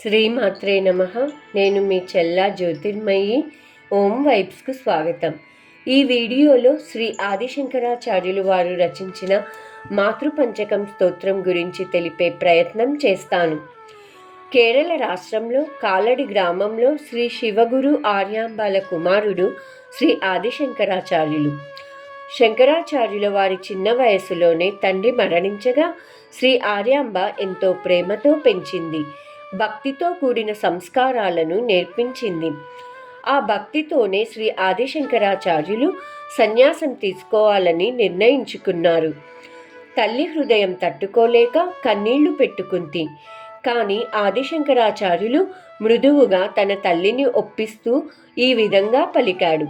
శ్రీమాత్రే నమః. నేను మీ చెల్లా జ్యోతిర్మయి. ఓం వైబ్స్కు స్వాగతం. ఈ వీడియోలో శ్రీ ఆదిశంకరాచార్యులు వారు రచించిన మాతృపంచకం స్తోత్రం గురించి తెలిపే ప్రయత్నం చేస్తాను. కేరళ రాష్ట్రంలో కాలడి గ్రామంలో శ్రీ శివగురు ఆర్యాంబాల కుమారుడు శ్రీ ఆదిశంకరాచార్యులు. శంకరాచార్యుల వారి చిన్న వయసులోనే తండ్రి మరణించగా శ్రీ ఆర్యాంబ ఎంతో ప్రేమతో పెంచింది. భక్తితో కూడిన సంస్కారాలను నేర్పించింది. ఆ భక్తితోనే శ్రీ ఆదిశంకరాచార్యులు సన్యాసం తీసుకోవాలని నిర్ణయించుకున్నారు. తల్లి హృదయం తట్టుకోలేక కన్నీళ్లు పెట్టుకుంది. కానీ ఆదిశంకరాచార్యులు మృదువుగా తన తల్లిని ఒప్పిస్తూ ఈ విధంగా పలికాడు.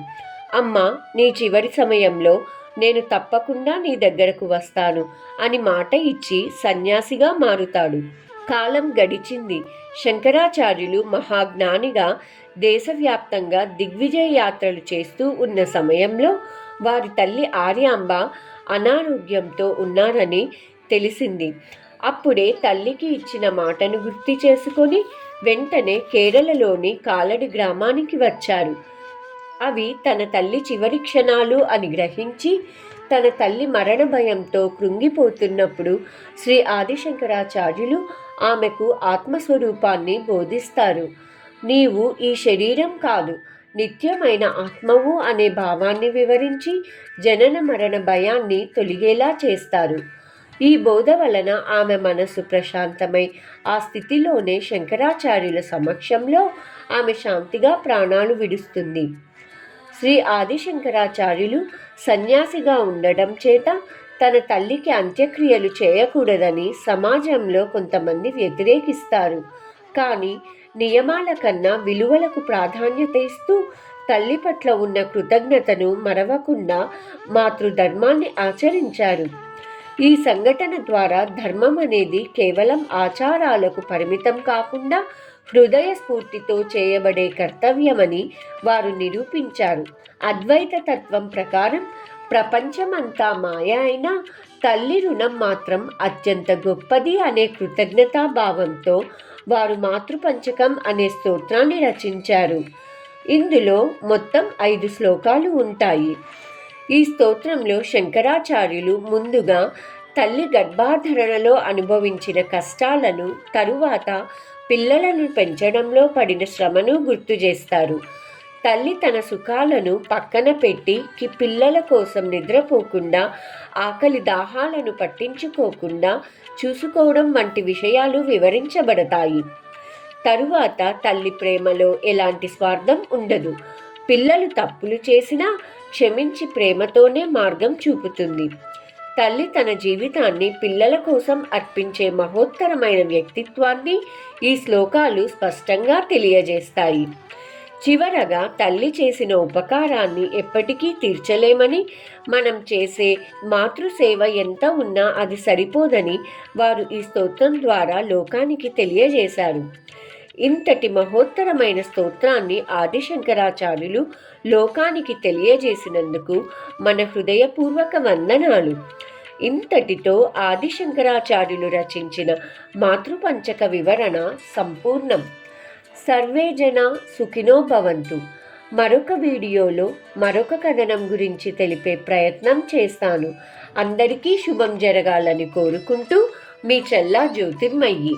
అమ్మా, నీ చివరి సమయంలో నేను తప్పకుండా నీ దగ్గరకు వస్తాను అని మాట ఇచ్చి సన్యాసిగా మారుతాడు. కాలం గడిచింది. శంకరాచార్యులు మహాజ్ఞానిగా దేశవ్యాప్తంగా దిగ్విజయ యాత్రలు చేస్తూ ఉన్న సమయంలో వారి తల్లి ఆర్యాంబ అనారోగ్యంతో ఉన్నారని తెలిసింది. అప్పుడే తల్లికి ఇచ్చిన మాటను గుర్తు చేసుకొని వెంటనే కేరళలోని కాలడి గ్రామానికి వచ్చారు. అవి తన తల్లి చివరి క్షణాలు అని గ్రహించి తన తల్లి మరణ భయంతో కృంగిపోతున్నప్పుడు శ్రీ ఆదిశంకరాచార్యులు ఆమెకు ఆత్మస్వరూపాన్ని బోధిస్తారు. నీవు ఈ శరీరం కాదు, నిత్యమైన ఆత్మవు అనే భావాన్ని వివరించి జనన మరణ భయాన్ని తొలగేలా చేస్తారు. ఈ బోధ వలన ఆమె మనసు ప్రశాంతమై ఆ స్థితిలోనే శంకరాచార్యుల సమక్షంలో ఆమె శాంతిగా ప్రాణాలు విడుస్తుంది. శ్రీ ఆదిశంకరాచార్యులు సన్యాసిగా ఉండడం చేత తన తల్లికి అంత్యక్రియలు చేయకూడదని సమాజంలో కొంతమంది వ్యతిరేకిస్తారు. కానీ నియమాల కన్నా విలువలకు ప్రాధాన్యత ఇస్తూ తల్లి పట్ల ఉన్న కృతజ్ఞతను మరవకుండా మాతృధర్మాన్ని ఆచరించారు. ఈ సంఘటన ద్వారా ధర్మం అనేది కేవలం ఆచారాలకు పరిమితం కాకుండా హృదయ స్ఫూర్తితో చేయబడే కర్తవ్యమని వారు నిరూపించారు. అద్వైత తత్వం ప్రకారం ప్రపంచమంతా మాయ అయినా తల్లి రుణం మాత్రం అత్యంత గొప్పది అనే కృతజ్ఞతాభావంతో వారు మాతృపంచకం అనే స్తోత్రాన్ని రచించారు. ఇందులో మొత్తం 5 శ్లోకాలు ఉంటాయి. ఈ స్తోత్రంలో శంకరాచార్యులు ముందుగా తల్లి గర్భాధారణలో అనుభవించిన కష్టాలను, తరువాత పిల్లలను పెంచడంలో పడిన శ్రమను గుర్తు చేస్తారు. తల్లి తన సుఖాలను పక్కన పెట్టి పిల్లల కోసం నిద్రపోకుండా, ఆకలి దాహాలను పట్టించుకోకుండా చూసుకోవడం వంటి విషయాలు వివరించబడతాయి. తరువాత తల్లి ప్రేమలో ఎలాంటి స్వార్థం ఉండదు. పిల్లలు తప్పులు చేసినా క్షమించి ప్రేమతోనే మార్గం చూపుతుంది. తల్లి తన జీవితాన్ని పిల్లల కోసం అర్పించే మహోత్తరమైన వ్యక్తిత్వాన్ని ఈ శ్లోకాలు స్పష్టంగా తెలియజేస్తాయి. చివరగా తల్లి చేసిన ఉపకారాన్ని ఎప్పటికీ తీర్చలేమని, మనం చేసే మాతృసేవ ఎంత ఉన్నా అది సరిపోదని వారు ఈ స్తోత్రం ద్వారా లోకానికి తెలియజేశారు. ఇంతటి మహోత్తరమైన స్తోత్రాన్ని ఆదిశంకరాచార్యులు లోకానికి తెలియజేసినందుకు మన హృదయపూర్వక వందనాలు. ఇంతటితో ఆదిశంకరాచార్యులు రచించిన మాతృపంచక వివరణ సంపూర్ణం. సర్వే జన సుఖినో భవంతు. మరొక వీడియోలో మరొక కథనం గురించి తెలిపే ప్రయత్నం చేస్తాను. అందరికీ శుభం జరగాలని కోరుకుంటూ మీ చెల్లా జ్యోతిర్మయి.